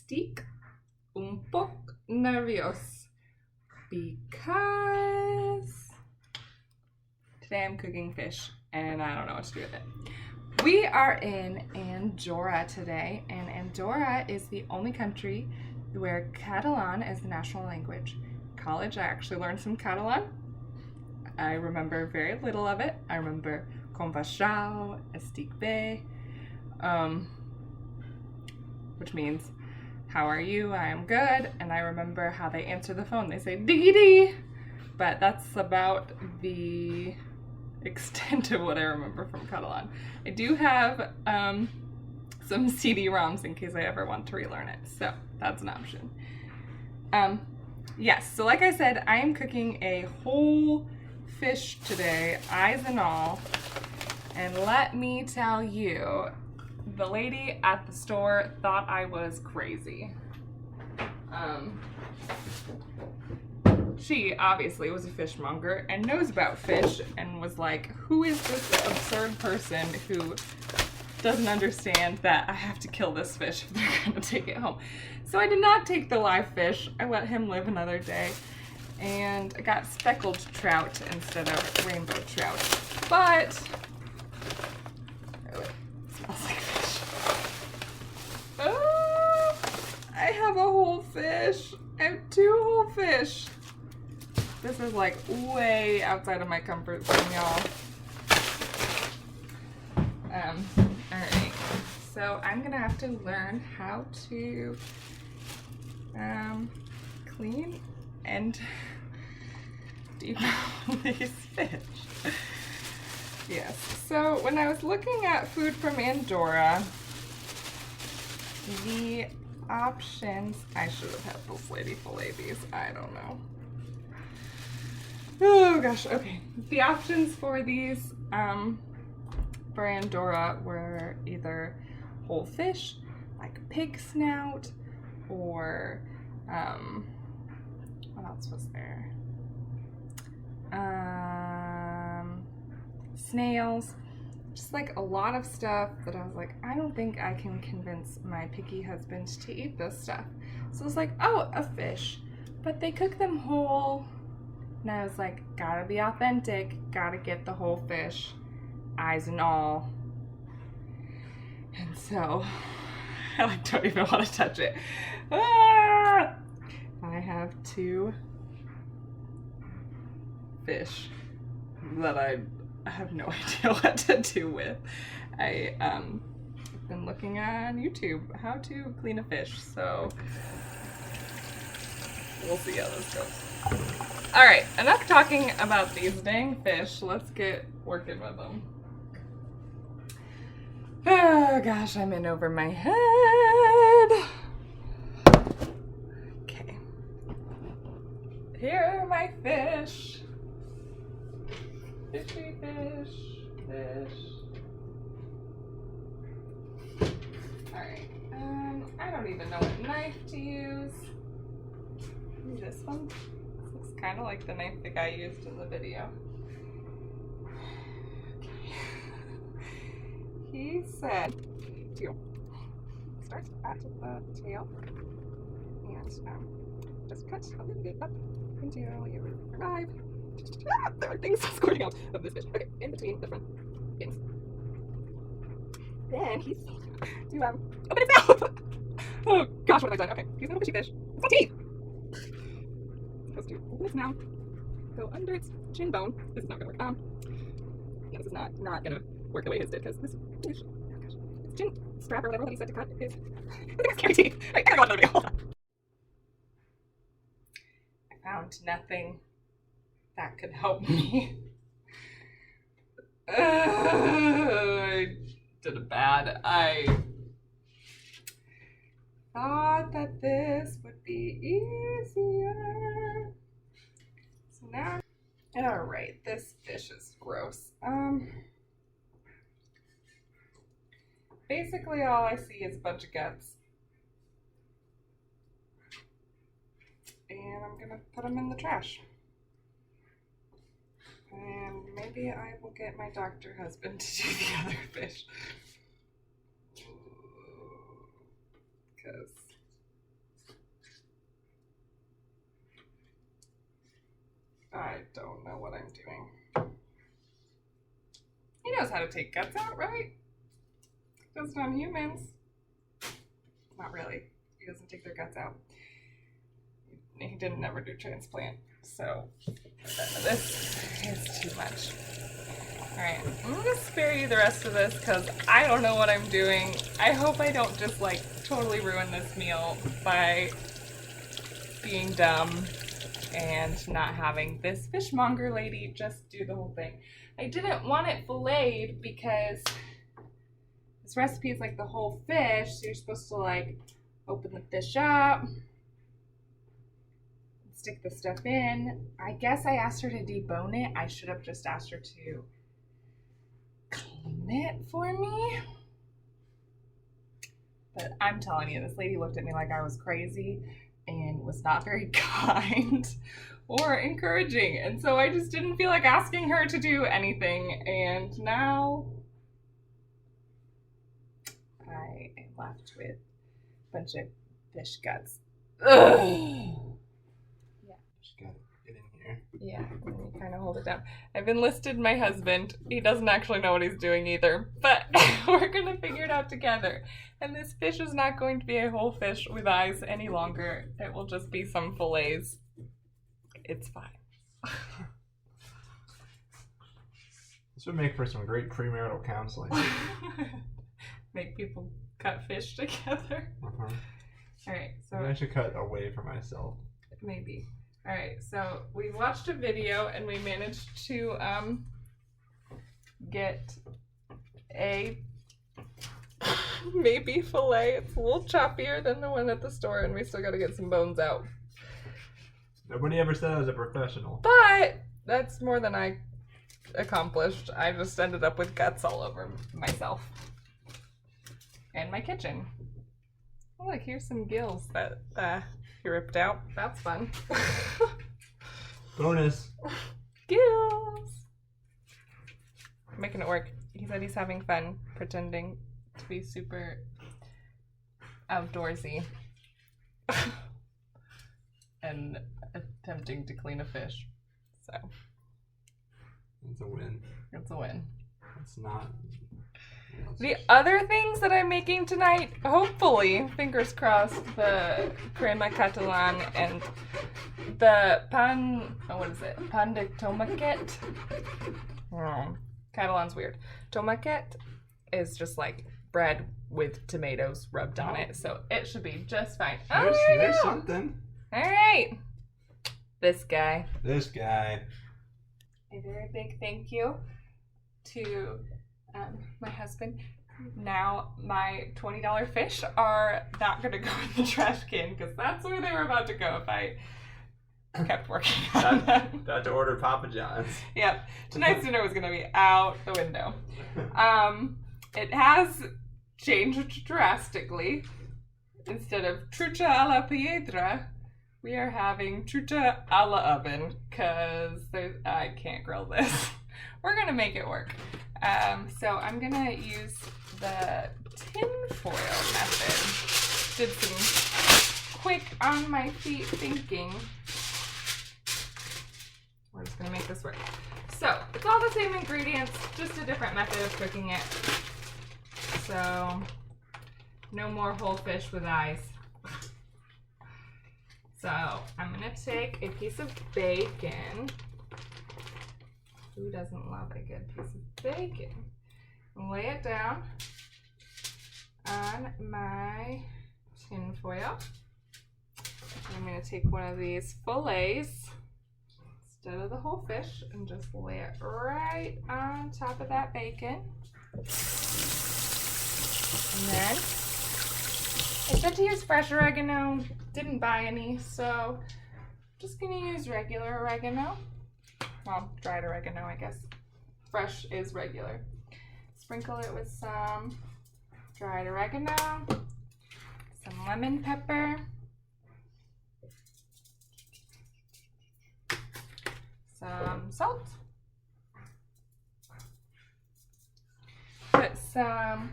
estic un poco nervios because today I'm cooking fish and I don't know what to do with it. We are in Andorra today, and Andorra is the only country where Catalan is the national language. In college, I actually learned some Catalan. I remember very little of it. I remember com vaixão, estic bé, which means how are you? I am good. And I remember how they answer the phone. They say diggy dee, but that's about the extent of what I remember from Catalan. I do have some CD-ROMs in case I ever want to relearn it, so that's an option. Yes, so like I said, I am cooking a whole fish today, eyes and all, and let me tell you, the lady at the store thought I was crazy. She obviously was a fishmonger and knows about fish and was like, who is this absurd person who doesn't understand that I have to kill this fish if they're gonna take it home? So I did not take the live fish. I let him live another day. And I got speckled trout instead of rainbow trout. But, oh, it smells like fish. Oh, I have a whole fish. I have 2 whole fish. This is like way outside of my comfort zone, y'all. Alright. So I'm gonna have to learn how to clean and debone these fish. Yes. So when I was looking at food from Andorra, the options, I should have had this lady fillet these, I don't know. Oh gosh, okay. The options for these, for Andorra were either whole fish, like pig snout, or, what else was there? Snails, just like a lot of stuff that I was like, I don't think I can convince my picky husband to eat this stuff. So I was like, oh, a fish, but they cook them whole. And I was like, gotta be authentic, gotta get the whole fish, eyes and all. And so, I don't even want to touch it. Ah! I have 2 fish that I have no idea what to do with. I've been looking on YouTube how to clean a fish, so we'll see how this goes. Alright, enough talking about these dang fish. Let's get working with them. Oh gosh, I'm in over my head. Okay. Here are my fish. Fishy fish, fish. Alright, I don't even know what knife to use. Maybe this one? Kind of like the knife the guy used in the video. Okay. He said to start at the tail and just cut a little bit up until you arrive. There are things squirting out of this fish. Okay, in between the front fins. Then he's to open its mouth. Oh gosh, what have I done? Okay, he's a little fishy fish. It's got teeth. To open its mouth, go under its chin bone. This is not gonna work. Yeah, this is not gonna work the way his did, because this fish, oh gosh, its chin strap or whatever that he said to cut is, I think it's scary teeth. I gotta go on another video. Hold on. I found nothing that could help me. I did it bad. I thought that this would be easier. So now, alright, this fish is gross. Basically all I see is a bunch of guts. And I'm gonna put them in the trash. And maybe I will get my doctor husband to do the other fish. Because I don't know what I'm doing. He knows how to take guts out, right? He does it on humans. Not really. He doesn't take their guts out. He didn't ever do transplant. So this is too much. Alright, I'm gonna spare you the rest of this because I don't know what I'm doing. I hope I don't just like totally ruin this meal by being dumb and not having this fishmonger lady just do the whole thing. I didn't want it filleted because this recipe is like the whole fish, so you're supposed to like open the fish up, stick the stuff in. I guess I asked her to debone it. I should have just asked her to clean it for me. But I'm telling you, this lady looked at me like I was crazy and was not very kind or encouraging. And so I just didn't feel like asking her to do anything. And now I am left with a bunch of fish guts. Ugh. Yeah, you kind of hold it down. I've enlisted my husband. He doesn't actually know what he's doing either, but we're gonna figure it out together. And this fish is not going to be a whole fish with eyes any longer. It will just be some fillets. It's fine. This would make for some great premarital counseling. Make people cut fish together. Uh-huh. All right, so I should cut away from myself. Maybe. All right, so we watched a video and we managed to get a maybe fillet. It's a little choppier than the one at the store, and we still got to get some bones out. Nobody ever said I was a professional. But that's more than I accomplished. I just ended up with guts all over myself and my kitchen. Oh, look, here's some gills that he ripped out. That's fun. Bonus. Gills. Making it work. He said he's having fun pretending to be super outdoorsy and attempting to clean a fish. So it's a win. It's a win. It's not. The other things that I'm making tonight, hopefully, fingers crossed, the crema catalan and the pan de tomaquet. Catalan's weird. Tomaquet is just like bread with tomatoes rubbed on it, so it should be just fine. There's something. All right. This guy. A very big thank you to my husband. Now my $20 fish are not going to go in the trash can because that's where they were about to go if I kept working on them. Got to order Papa John's. Yep. Tonight's dinner was going to be out the window. It has changed drastically. Instead of Trucha a la Piedra, we are having Trucha a la oven because I can't grill this. We're going to make it work. So I'm going to use the tin foil method. Did some quick on my feet thinking. We're just going to make this work. So it's all the same ingredients, just a different method of cooking it. So no more whole fish with eyes. So I'm going to take a piece of bacon. Who doesn't love a good piece of bacon? And lay it down on my tin foil. I'm going to take one of these fillets instead of the whole fish and just lay it right on top of that bacon. And then I said to use fresh oregano, didn't buy any, so I'm just going to use regular oregano. Well, dried oregano, I guess. Fresh is regular. Sprinkle it with some dried oregano, some lemon pepper, some salt, put some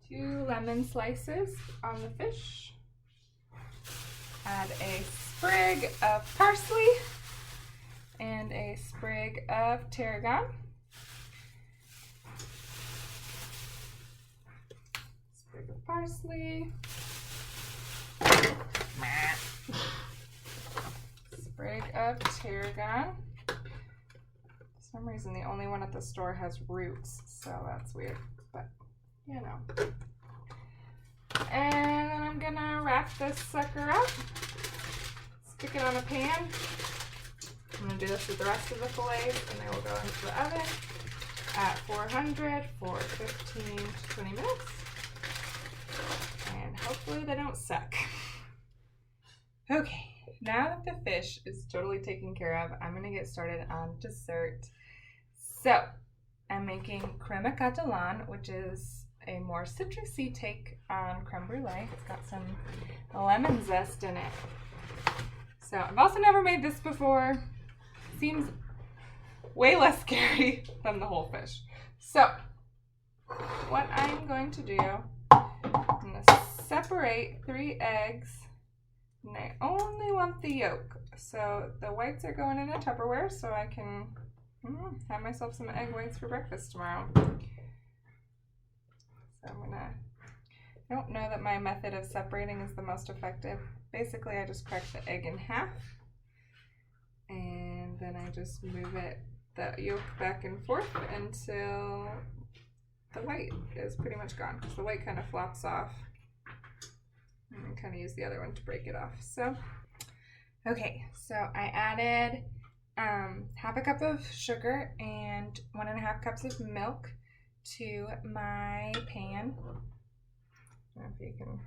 2 lemon slices on the fish, add a sprig of parsley, and a sprig of tarragon. Sprig of parsley. Sprig of tarragon. For some reason, the only one at the store has roots, so that's weird, but you know. And then I'm gonna wrap this sucker up, stick it on a pan. I'm gonna do this with the rest of the fillets, and they will go into the oven at 400 for 15 to 20 minutes. And hopefully they don't suck. Okay, now that the fish is totally taken care of, I'm gonna get started on dessert. So, I'm making crema catalan, which is a more citrusy take on creme brulee. It's got some lemon zest in it. So, I've also never made this before. Seems way less scary than the whole fish. So, what I'm going to do, I'm going to separate 3 eggs, and I only want the yolk. So, the whites are going in a Tupperware so I can have myself some egg whites for breakfast tomorrow. So I don't know that my method of separating is the most effective. Basically, I just crack the egg in half, and then I just move the yolk back and forth until the white is pretty much gone, because the white kind of flops off. And I kind of use the other one to break it off. So, okay, so I added half a cup of sugar and 1.5 cups of milk to my pan. I don't know if you can,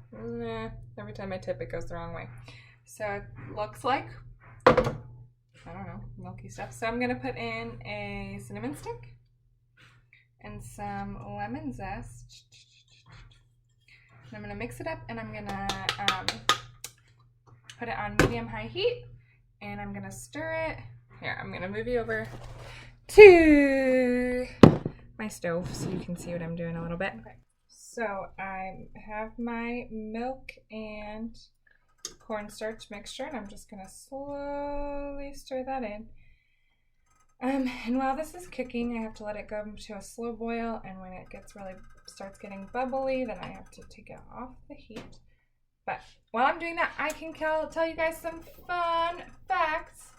every time I tip it goes the wrong way. So it looks like, I don't know, milky stuff. So I'm gonna put in a cinnamon stick and some lemon zest. And I'm gonna mix it up, and I'm gonna put it on medium-high heat, and I'm gonna stir it. Here, I'm gonna move you over to my stove so you can see what I'm doing a little bit. Okay. So I have my milk and cornstarch mixture, and I'm just gonna slowly stir that in. And while this is cooking, I have to let it go to a slow boil, and when it starts getting bubbly, then I have to take it off the heat. But while I'm doing that, I can tell you guys some fun facts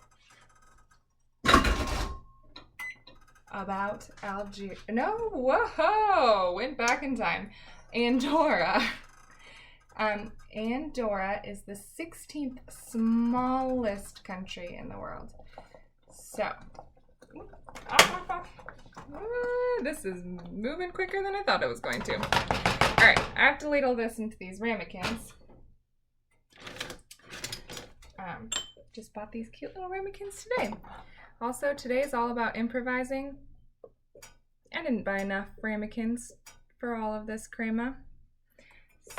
about Algeria. No, whoa, went back in time. Andorra. Andorra is the 16th smallest country in the world. So, this is moving quicker than I thought it was going to. All right, I have to ladle this into these ramekins. Just bought these cute little ramekins today. Also, today is all about improvising. I didn't buy enough ramekins for all of this crema.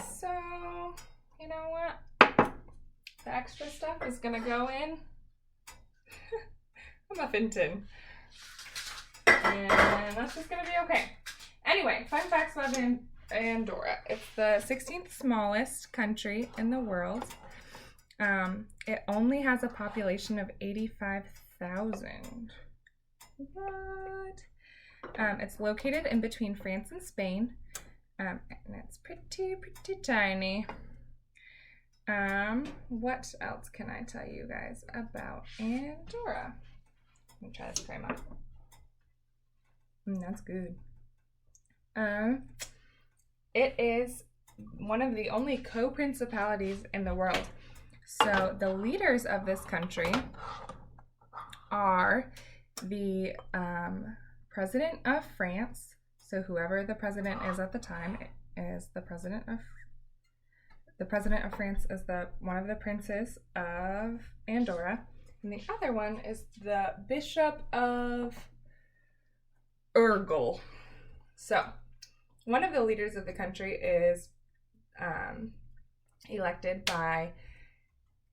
So, you know what? The extra stuff is gonna go in a muffin tin. And that's just gonna be okay. Anyway, fun facts about Andorra. It's the 16th smallest country in the world. It only has a population of 85,000. What? It's located in between France and Spain. And it's pretty tiny. What else can I tell you guys about Andorra? Let me try this crema. That's good. It is one of the only co-principalities in the world. So the leaders of this country are the president of France. So whoever the president is at the time is the president of France is one of the princes of Andorra, and the other one is the Bishop of Urgel. So one of the leaders of the country is elected by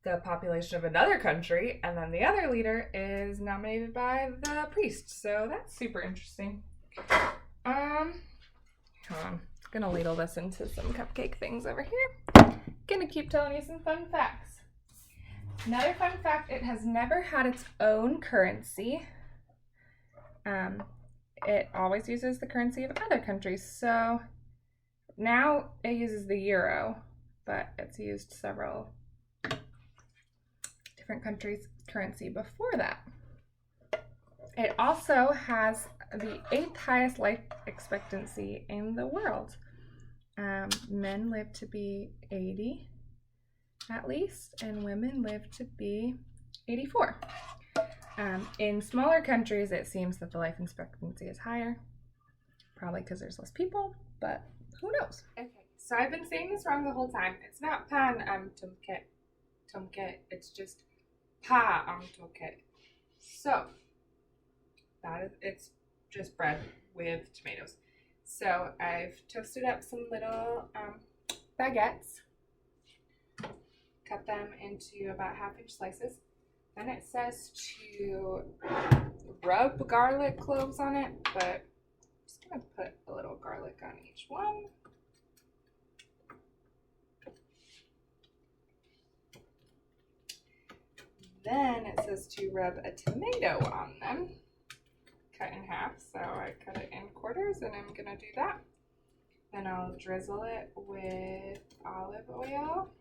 the population of another country, and then the other leader is nominated by the priest. So that's super interesting. Hold on. Gonna ladle this into some cupcake things over here. Gonna keep telling you some fun facts. Another fun fact, it has never had its own currency. It always uses the currency of other countries. So now it uses the euro, but it's used several different countries' currency before that. It also has the 8th highest life expectancy in the world. Men live to be 80 at least, and women live to be 84. In smaller countries, it seems that the life expectancy is higher, probably because there's less people, but who knows? Okay, so I've been saying this wrong the whole time. It's not pan tomket, it's just pa tomket. So it's just bread with tomatoes. So I've toasted up some little baguettes, cut them into about 1/2-inch slices. Then it says to rub garlic cloves on it, but I'm just gonna put a little garlic on each one. Then it says to rub a tomato on them, cut in half. So I cut it in quarters, and I'm gonna do that. Then I'll drizzle it with olive oil.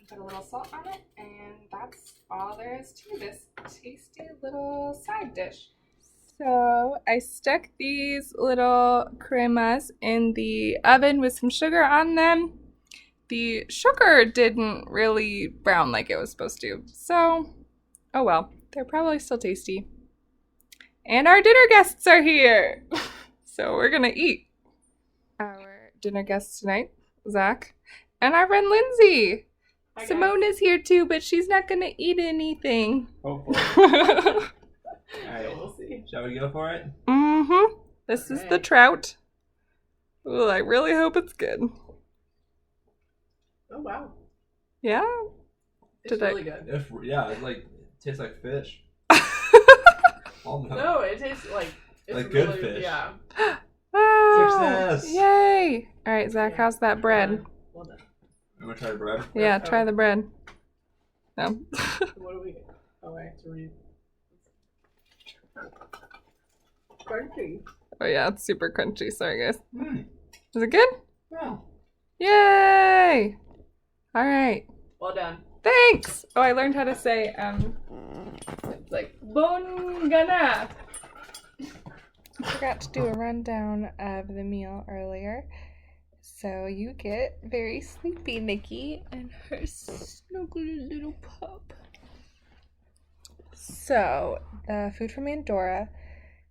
Put a little salt on it, and that's all there is to this tasty little side dish. So I stuck these little cremas in the oven with some sugar on them. The sugar didn't really brown like it was supposed to, so oh well, they're probably still tasty. And our dinner guests are here, so we're gonna eat. Our dinner guests tonight, Zach, and our friend Lindsay. Hi, Simone is here too, but she's not gonna eat anything. Hopefully. Alright, we'll see. Shall we go for it? Mm-hmm. This is the trout. Ooh, I really hope it's good. Oh wow. Yeah? It's really good. It tastes like fish. Almost. No, it tastes like it's like really, good fish. Yeah. Wow! Success! Yay! Alright, Zach, how's that bread? Well done. You want to try the bread? Yeah, try the bread. No. What do we get? Oh, I have to read. Crunchy. Oh yeah, it's super crunchy. Sorry, guys. Mm. Is it good? Yeah. Yay! Alright. Well done. Thanks! Oh, I learned how to say, it's like, bon gana. I forgot to do a rundown of the meal earlier. So you get very sleepy Nikki and her snuggly little pup. So, the food from Andorra,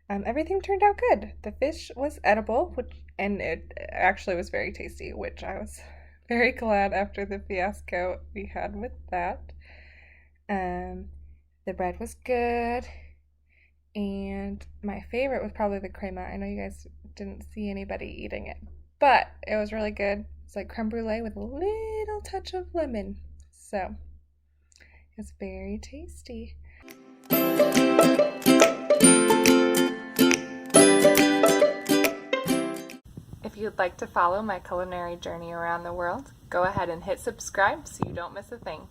everything turned out good. The fish was edible, and it actually was very tasty, which I was very glad after the fiasco we had with that. The bread was good, and my favorite was probably the crema. I know you guys didn't see anybody eating it, but it was really good. It's like creme brulee with a little touch of lemon. So, it's very tasty. If you'd like to follow my culinary journey around the world, go ahead and hit subscribe so you don't miss a thing.